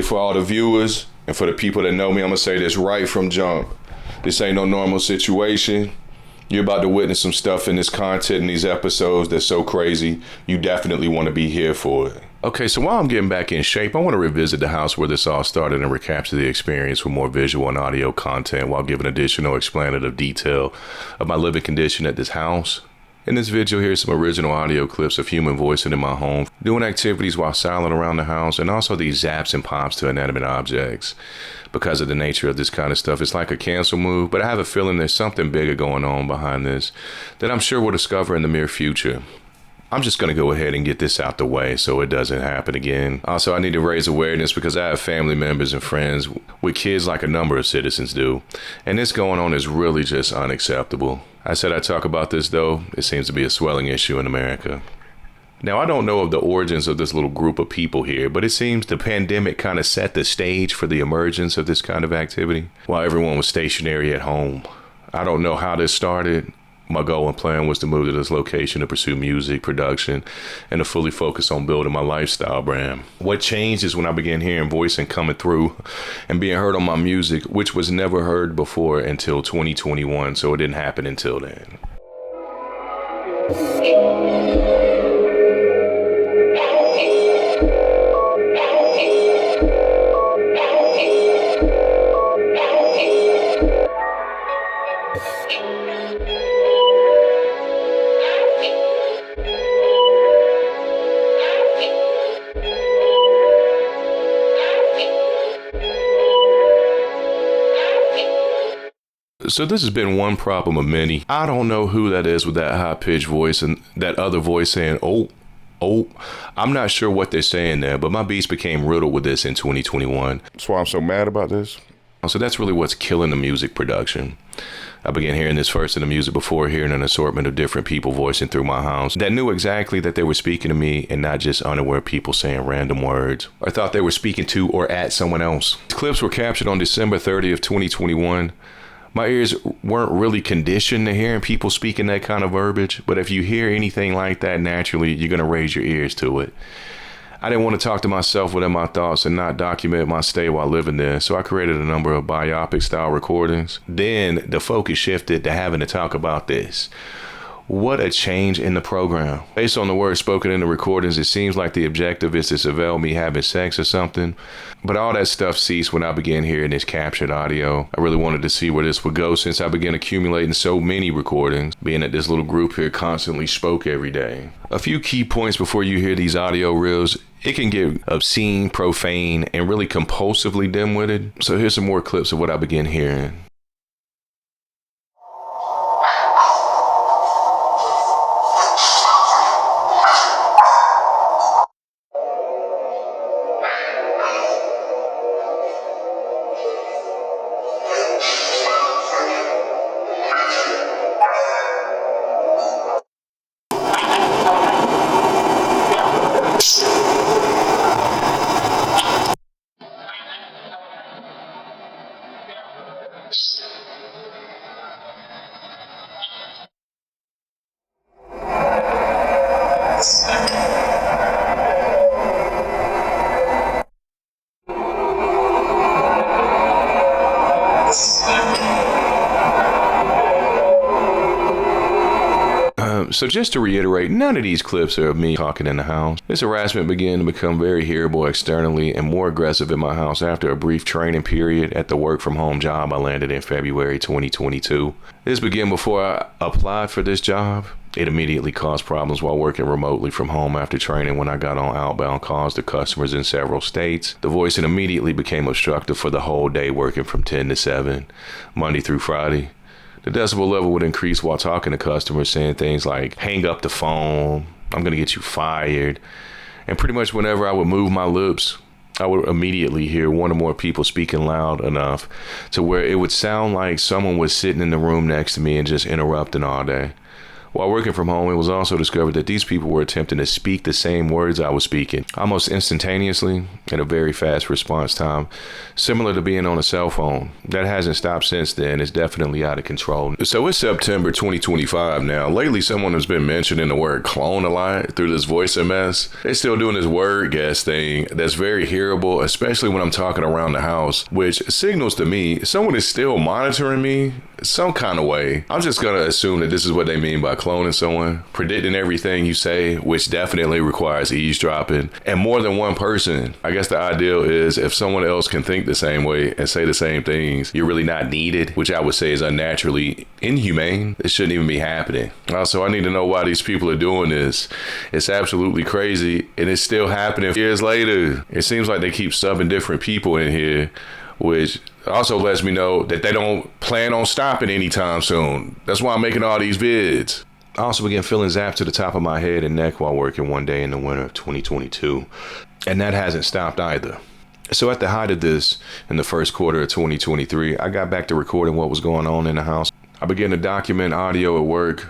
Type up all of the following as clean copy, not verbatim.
for all the viewers and for the people that know me, I'm gonna say this right from jump. This ain't no normal situation. You're about to witness some stuff in this content in these episodes that's so crazy. You definitely want to be here for it. Okay, so while I'm getting back in shape, I want to revisit the house where this all started and recapture the experience with more visual and audio content while giving additional explanative detail of my living condition at this house. In this video, here's some original audio clips of human voicing in my home, doing activities while silent around the house, and also these zaps and pops to inanimate objects. Because of the nature of this kind of stuff, it's like a cancel move, but I have a feeling there's something bigger going on behind this that I'm sure we'll discover in the near future. I'm just going to go ahead and get this out the way so it doesn't happen again. Also, I need to raise awareness because I have family members and friends with kids like a number of citizens do. And this going on is really just unacceptable. I said I'd talk about this though. It seems to be a swelling issue in America. Now, I don't know of the origins of this little group of people here, but it seems the pandemic kind of set the stage for the emergence of this kind of activity while everyone was stationary at home. I don't know how this started. My goal and plan was to move to this location to pursue music production and to fully focus on building my lifestyle brand. What changed is when I began hearing voicing coming through and being heard on my music, which was never heard before until 2021, so it didn't happen until then. So this has been one problem of many. I don't know who that is with that high-pitched voice and that other voice saying, oh. I'm not sure what they're saying there, but my beats became riddled with this in 2021. That's why I'm so mad about this. So that's really what's killing the music production. I began hearing this first in the music before hearing an assortment of different people voicing through my house that knew exactly that they were speaking to me and not just unaware people saying random words or thought they were speaking to or at someone else. These clips were captured on December 30th, 2021. My ears weren't really conditioned to hearing people speaking that kind of verbiage, but if you hear anything like that, naturally, you're going to raise your ears to it. I didn't want to talk to myself within my thoughts and not document my stay while living there, so I created a number of biopic-style recordings. Then the focus shifted to having to talk about this. What a change in the program. Based on the words spoken in the recordings, it seems like the objective is to surveil me having sex or something. But all that stuff ceased when I began hearing this captured audio. I really wanted to see where this would go since I began accumulating so many recordings, being that this little group here constantly spoke every day. A few key points before you hear these audio reels. It can get obscene, profane, and really compulsively dim-witted. So here's some more clips of what I began hearing. So just to reiterate, none of these clips are of me talking in the house. This harassment began to become very hearable externally and more aggressive in my house after a brief training period at the work from home job I landed in February 2022. This began before I applied for this job. It immediately caused problems while working remotely from home after training when I got on outbound calls to customers in several states. The voicing immediately became obstructive for the whole day working from 10 to 7, Monday through Friday. The decibel level would increase while talking to customers, saying things like, hang up the phone, I'm gonna get you fired. And pretty much whenever I would move my lips, I would immediately hear one or more people speaking loud enough to where it would sound like someone was sitting in the room next to me and just interrupting all day. While working from home, it was also discovered that these people were attempting to speak the same words I was speaking, almost instantaneously in a very fast response time, similar to being on a cell phone. That hasn't stopped since then. It's definitely out of control. So it's September 2025 now. Lately, someone has been mentioning the word clone a lot through this voice MS. They're still doing this word guess thing that's very hearable, especially when I'm talking around the house, which signals to me someone is still monitoring me some kind of way. I'm just gonna assume that this is what they mean by cloning someone, predicting everything you say, which definitely requires eavesdropping, and more than one person. I guess the ideal is if someone else can think the same way and say the same things, you're really not needed, which I would say is unnaturally inhumane. It shouldn't even be happening. Also, I need to know why these people are doing this. It's absolutely crazy, and it's still happening years later. It seems like they keep subbing different people in here, which also lets me know that they don't plan on stopping anytime soon. That's why I'm making all these vids. I also began feeling zapped to the top of my head and neck while working one day in the winter of 2022, and that hasn't stopped either. So at the height of this, in the first quarter of 2023, I got back to recording what was going on in the house. I began to document audio at work,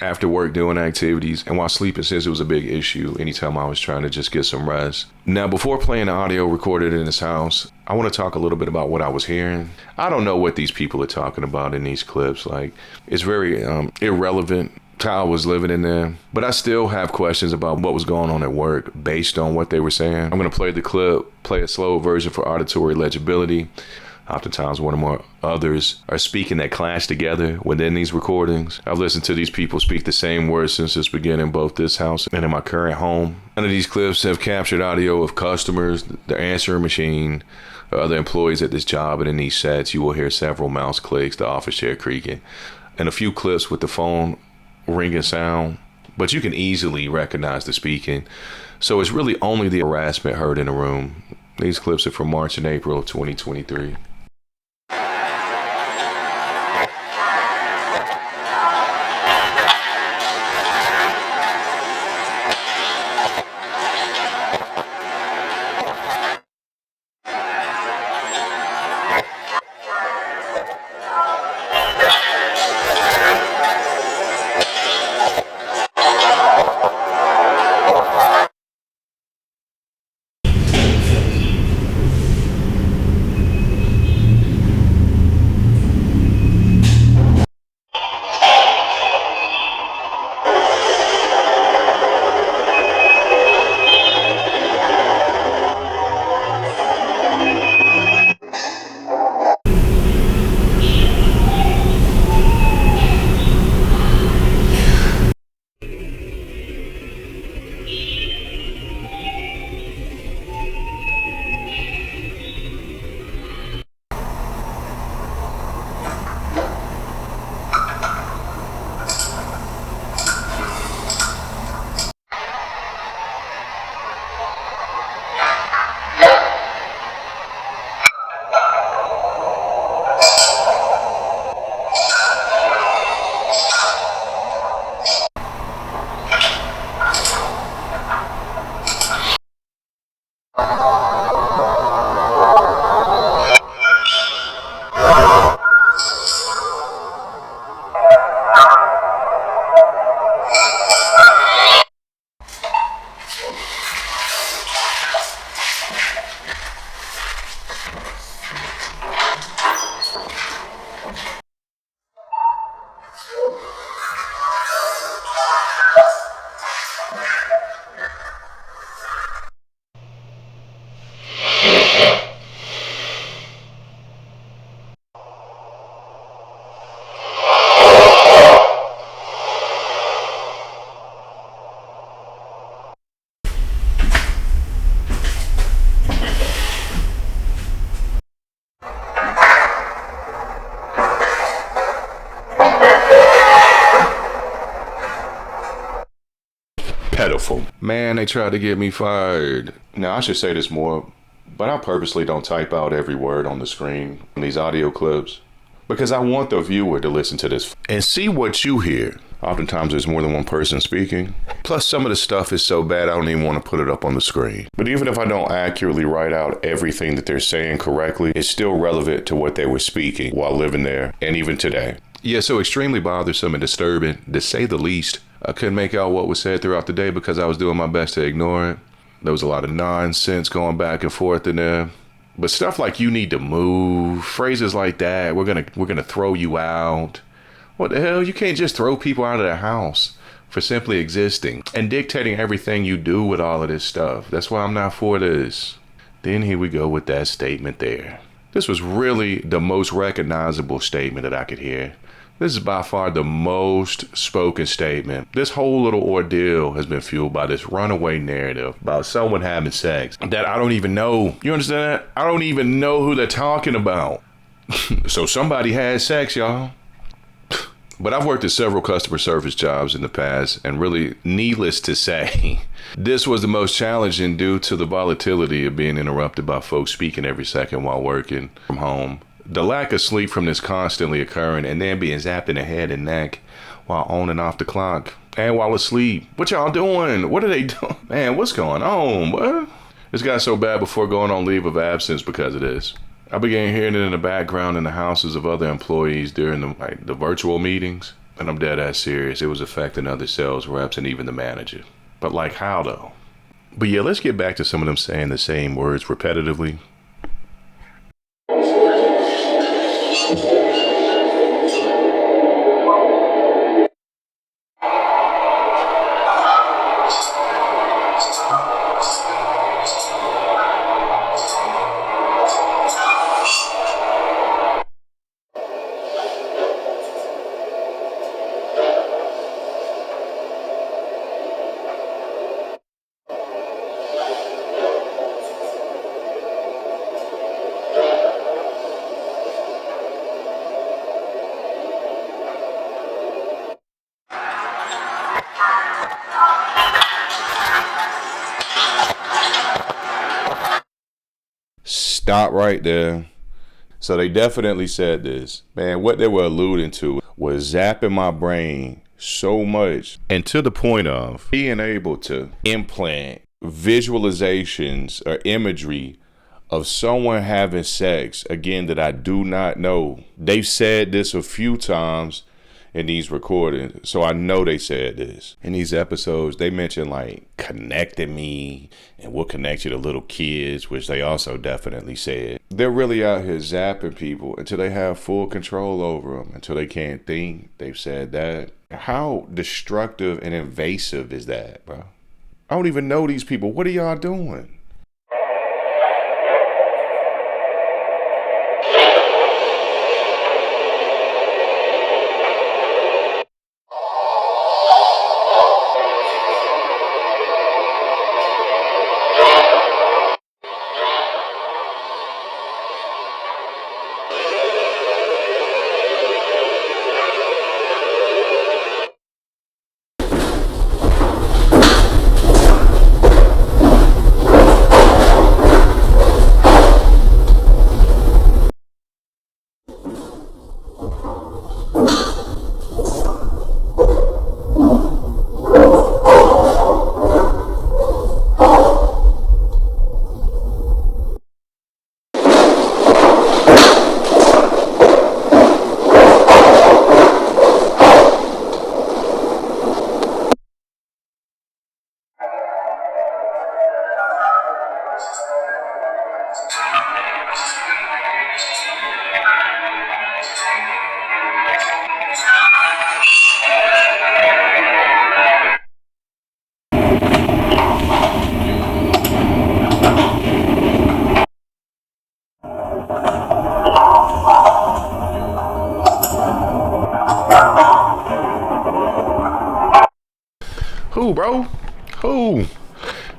after work doing activities, and while sleeping, since it was a big issue anytime I was trying to just get some rest. Now, before playing the audio recorded in this house, I want to talk a little bit about what I was hearing. I don't know what these people are talking about in these clips. Like, it's very irrelevant to how I was living in there, but I still have questions about what was going on at work based on what they were saying. I'm going to play the clip, play a slow version for auditory legibility. Oftentimes, one or more others are speaking that clash together within these recordings. I've listened to these people speak the same words since its beginning in both this house and in my current home. None of these clips have captured audio of customers, the answering machine, or other employees at this job, and in these sets, you will hear several mouse clicks, the office chair creaking, and a few clips with the phone ringing sound, but you can easily recognize the speaking. So it's really only the harassment heard in the room. These clips are from March and April of 2023. Pitiful. Man, they tried to get me fired. Now, I should say this more, but I purposely don't type out every word on the screen in these audio clips because I want the viewer to listen to this and see what you hear. Oftentimes there's more than one person speaking. Plus some of the stuff is so bad I don't even want to put it up on the screen. But even if I don't accurately write out everything that they're saying correctly, it's still relevant to what they were speaking while living there and even today. Yeah, so extremely bothersome and disturbing, to say the least. I couldn't make out what was said throughout the day because I was doing my best to ignore it. There was a lot of nonsense going back and forth in there. But stuff like "you need to move," phrases like that, we're gonna throw you out. What the hell? You can't just throw people out of the house for simply existing and dictating everything you do with all of this stuff. That's why I'm not for this. Then here we go with that statement there. This was really the most recognizable statement that I could hear. This is by far the most spoken statement. This whole little ordeal has been fueled by this runaway narrative about someone having sex that I don't even know. You understand that? I don't even know who they're talking about. So somebody had sex, y'all. But I've worked at several customer service jobs in the past, and really, needless to say, this was the most challenging due to the volatility of being interrupted by folks speaking every second while working from home. The lack of sleep from this constantly occurring, and then being zapped in the head and neck while on and off the clock and while asleep. What y'all doing? What are they doing? Man, what's going on? What? This got so bad before going on leave of absence because of this. I began hearing it in the background in the houses of other employees during the virtual meetings. And I'm dead ass serious. It was affecting other sales reps and even the manager. But like, how though? But yeah, let's get back to some of them saying the same words repetitively. Stop right there. So they definitely said this. Man, what they were alluding to was zapping my brain so much, and to the point of being able to implant visualizations or imagery of someone having sex, again, that I do not know. They've said this a few times in these recordings, so I know they said this. In these episodes, they mentioned like connecting me and we'll connect you to little kids, which they also definitely said. They're really out here zapping people until they have full control over them, until they can't think. They've said that. How destructive and invasive is that, bro? I don't even know these people. What are y'all doing? Who, bro? Who?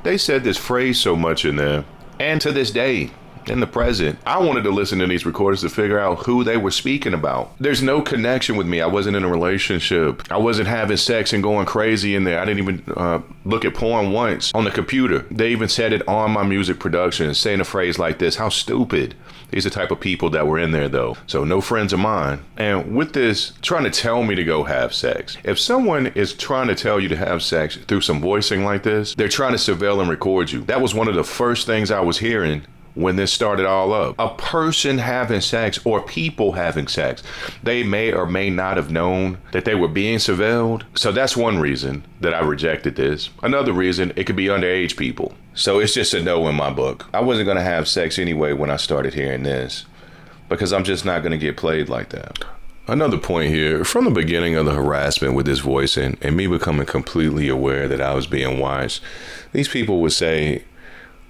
They said this phrase so much in there. And to this day, in the present, I wanted to listen to these recordings to figure out who they were speaking about. There's no connection with me. I wasn't in a relationship. I wasn't having sex and going crazy in there. I didn't even look at porn once on the computer. They even said it on my music production, saying a phrase like this. How stupid. These are the type of people that were in there, though. So no friends of mine. And with this, trying to tell me to go have sex. If someone is trying to tell you to have sex through some voicing like this, they're trying to surveil and record you. That was one of the first things I was hearing when this started all up. A person having sex or people having sex, they may or may not have known that they were being surveilled. So that's one reason that I rejected this. Another reason, it could be underage people. So it's just a no in my book. I wasn't going to have sex anyway when I started hearing this, because I'm just not going to get played like that. Another point here, from the beginning of the harassment with this voicing and me becoming completely aware that I was being watched, these people would say,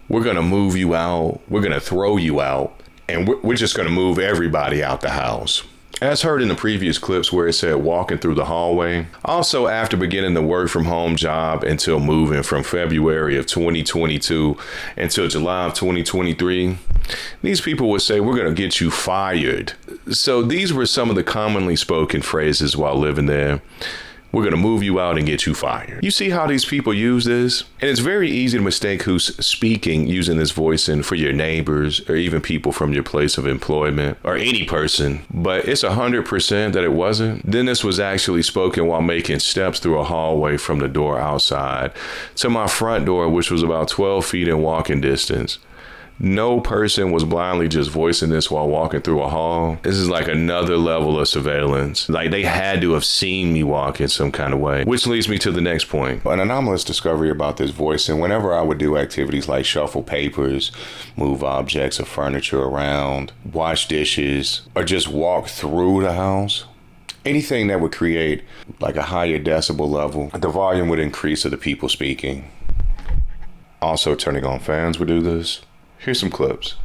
we're going to move you out, we're going to throw you out, and we're just going to move everybody out the house. As heard in the previous clips where it said walking through the hallway. Also, after beginning the work from home job until moving from February of 2022 until July of 2023, these people would say, we're going to get you fired. So these were some of the commonly spoken phrases while living there. We're going to move you out and get you fired. You see how these people use this? And it's very easy to mistake who's speaking using this voicing for your neighbors or even people from your place of employment or any person. But it's 100% that it wasn't. Then this was actually spoken while making steps through a hallway from the door outside to my front door, which was about 12 feet in walking distance. No person was blindly just voicing this while walking through a hall. This is like another level of surveillance. Like they had to have seen me walk in some kind of way, which leads me to the next point. An anomalous discovery about this voicing, whenever I would do activities like shuffle papers, move objects or furniture around, wash dishes, or just walk through the house, anything that would create like a higher decibel level, the volume would increase of the people speaking. Also, turning on fans would do this. Here's some clips.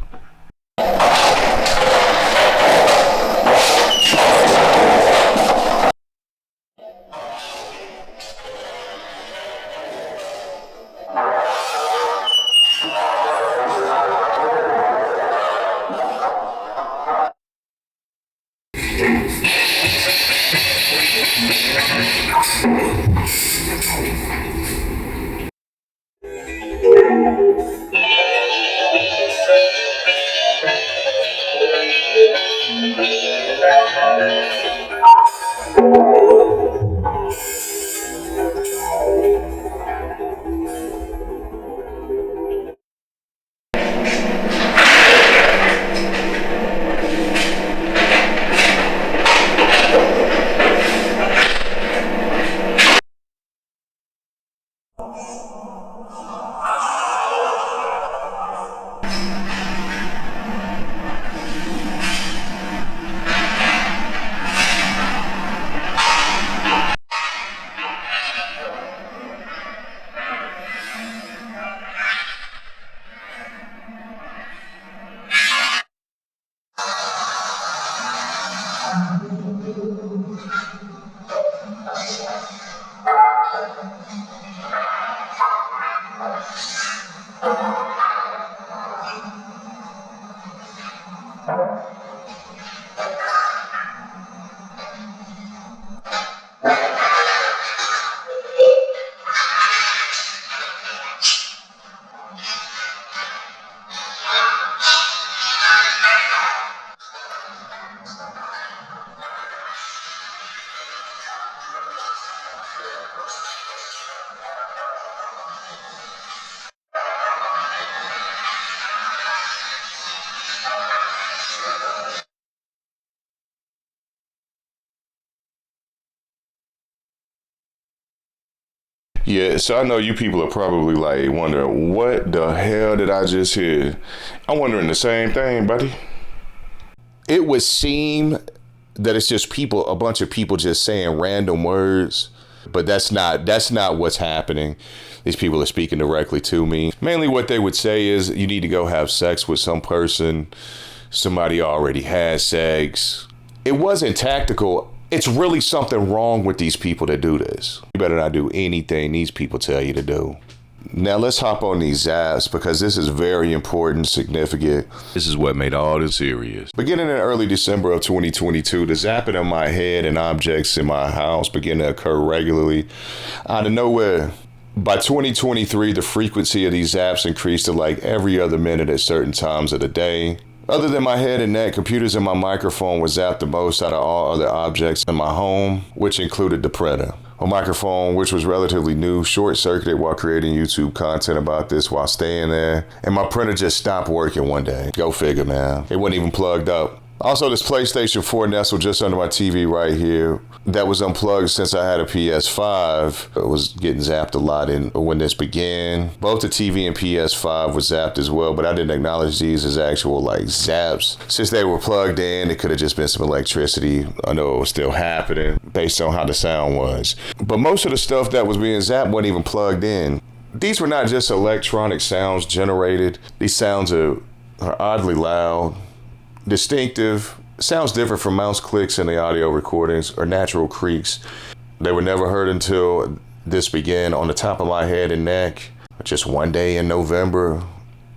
Yeah, so I know you people are probably like wondering, what the hell did I just hear? I'm wondering the same thing, buddy. It would seem that it's just people, a bunch of people just saying random words, but that's not what's happening. These people are speaking directly to me. Mainly what they would say is you need to go have sex with some person. Somebody already has sex. It wasn't tactical. It's really something wrong with these people that do this. You better not do anything these people tell you to do. Now let's hop on these Zaps because this is very important, significant. This is what made all this serious. Beginning in early December of 2022, the zapping of my head and objects in my house began to occur regularly out of nowhere. By 2023, the frequency of these zaps increased to like every other minute at certain times of the day. Other than my head and neck, computers and my microphone were zapped the most out of all other objects in my home, which included the printer. A microphone, which was relatively new, short-circuited while creating YouTube content about this while staying there. And my printer just stopped working one day. Go figure, man. It wasn't even plugged up. Also, this PlayStation 4 nestled just under my TV right here. That was unplugged since I had a PS5. It was getting zapped a lot when this began. Both the TV and PS5 were zapped as well, but I didn't acknowledge these as actual zaps. Since they were plugged in, it could have just been some electricity. I know it was still happening based on how the sound was. But most of the stuff that was being zapped wasn't even plugged in. These were not just electronic sounds generated. These sounds are oddly loud, distinctive, sounds different from mouse clicks in the audio recordings or natural creaks. They were never heard until this began on the top of my head and neck just one day in November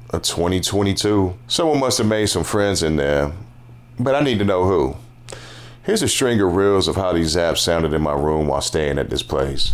of 2022. Someone must have made some friends in there, but I need to know who. Here's a string of reels of how these zaps sounded in my room while staying at this place.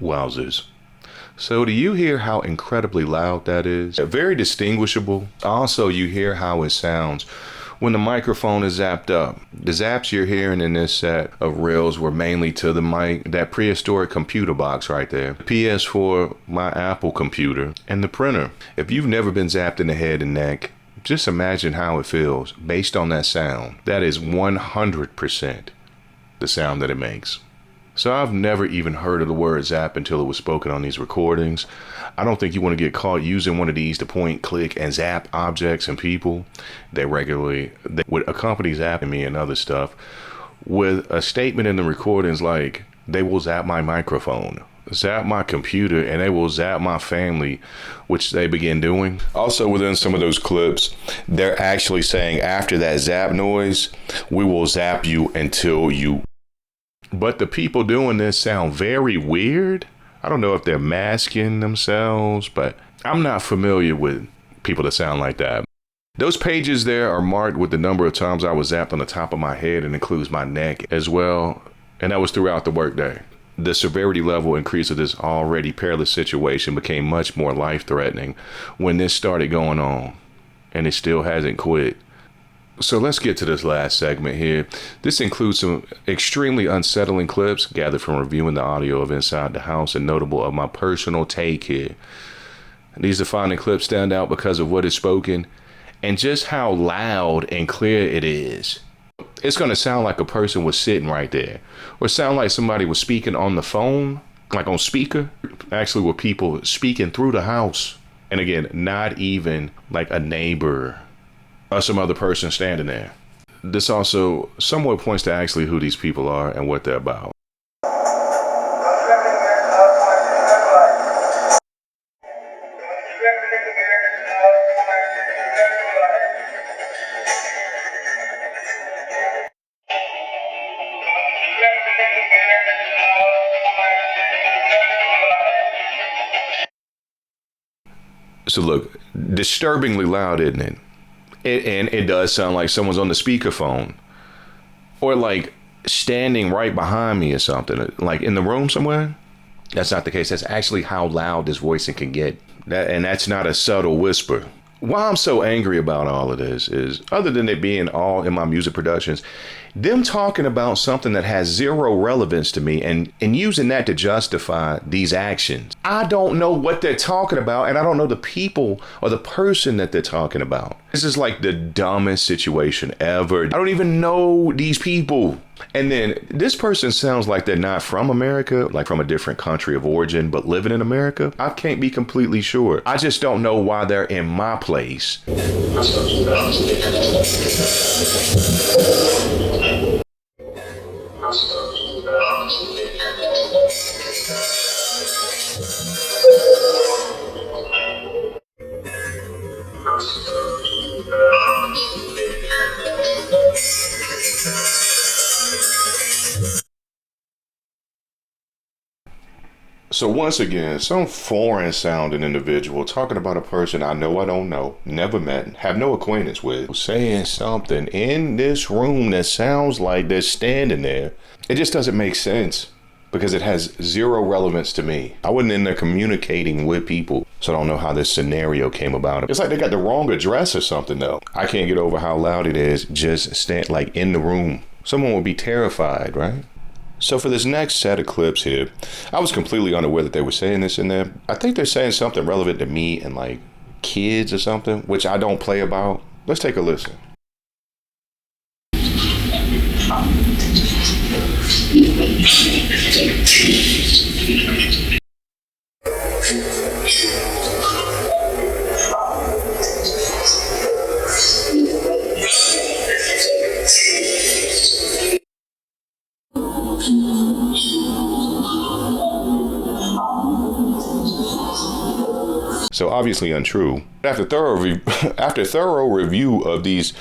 Wowzers. So do you hear how incredibly loud that is? Very distinguishable. Also, you hear how it sounds when the microphone is zapped up. The zaps you're hearing in this set of reels were mainly to the mic, that prehistoric computer box right there, PS4, my Apple computer, and the printer. If you've never been zapped in the head and neck, just imagine how it feels based on that sound. That is 100% the sound that it makes. So I've never even heard of the word zap until it was spoken on these recordings. I don't think you want to get caught using one of these to point, click, and zap objects and people. They would accompany zapping me and other stuff with a statement in the recordings like, they will zap my microphone, zap my computer, and they will zap my family, which they begin doing. Also within some of those clips, they're actually saying after that zap noise, we will zap you until you. But the people doing this sound very weird. I don't know if they're masking themselves, but I'm not familiar with people that sound like that. Those pages there are marked with the number of times I was zapped on the top of my head and includes my neck as well. And that was throughout the workday. The severity level increase of this already perilous situation became much more life-threatening when this started going on, and it still hasn't quit. So let's get to this last segment here. This includes some extremely unsettling clips gathered from reviewing the audio of Inside the House and notable of my personal take here. These defining clips stand out because of what is spoken and just how loud and clear it is. it's going to sound like a person was sitting right there, or sound like somebody was speaking on the phone, like on speaker, actually with people speaking through the house. And again, not even like a neighbor or some other person standing there. This also somewhat points to actually who these people are and what they're about. So look, disturbingly loud, isn't it? And it does sound like someone's on the speakerphone, or like standing right behind me or something, like in the room somewhere. That's not the case. That's actually how loud this voicing can get. And that's not a subtle whisper. Why I'm so angry about all of this is, other than it being all in my music productions, them talking about something that has zero relevance to me and using that to justify these actions. I don't know what they're talking about, and I don't know the people or the person that they're talking about. This is like the dumbest situation ever. I don't even know these people. And then this person sounds like they're not from America, like from a different country of origin, but living in America. I can't be completely sure. I just don't know why they're in my place. So once again, some foreign sounding individual talking about a person I don't know, never met, have no acquaintance with, saying something in this room that sounds like they're standing there. It just doesn't make sense because it has zero relevance to me. I wasn't in there communicating with people, so I don't know how this scenario came about. It's like they got the wrong address or something though. I can't get over how loud it is just stand like in the room. Someone would be terrified, right? So for this next set of clips here, I was completely unaware that they were saying this in there. I think they're saying something relevant to me and like kids or something, which I don't play about. Let's take a listen. So obviously untrue. After thorough review of these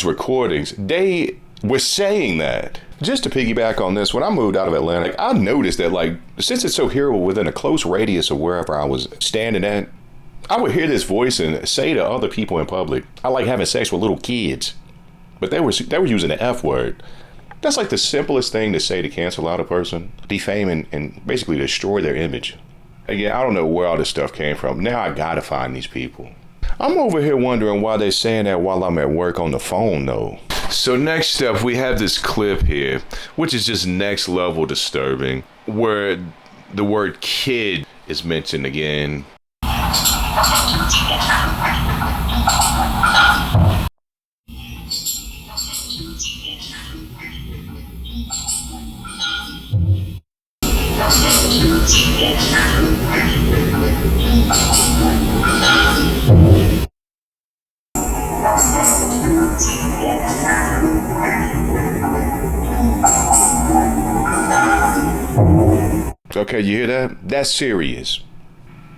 recordings, they were saying that. Just to piggyback on this, when I moved out of Atlanta, I noticed that like, since it's so here within a close radius of wherever I was standing at, I would hear this voice and say to other people in public, I like having sex with little kids. But they were using the F word. That's like the simplest thing to say to cancel out a person, defame and basically destroy their image. Again, I don't know where all this stuff came from. Now I gotta find these people. I'm over here wondering why they're saying that while I'm at work on the phone though. So next up, we have this clip here, which is just next level disturbing, where the word kid is mentioned again. Okay, you hear that? That's serious.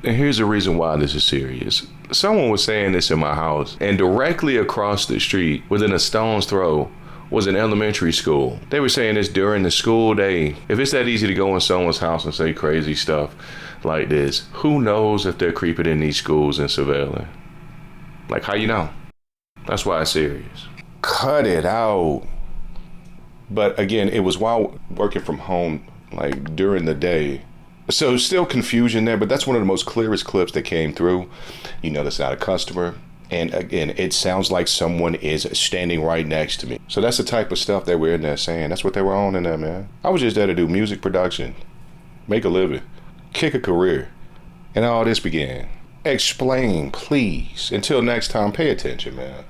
And here's the reason why this is serious. Someone was saying this in my house, and directly across the street, within a stone's throw, was an elementary school. They were saying this during the school day. If it's that easy to go in someone's house and say crazy stuff like this, who knows if they're creeping in these schools and surveilling? Like, how you know? That's why it's serious. Cut it out. But again, it was while working from home, like during the day. So still confusion there, but that's one of the most clearest clips that came through. You know, that's not a customer. And again, it sounds like someone is standing right next to me. So that's the type of stuff that we're in there saying. That's what they were on in there, man. I was just there to do music production, make a living, kick a career. And all this began. Explain, please. Until next time, pay attention, man.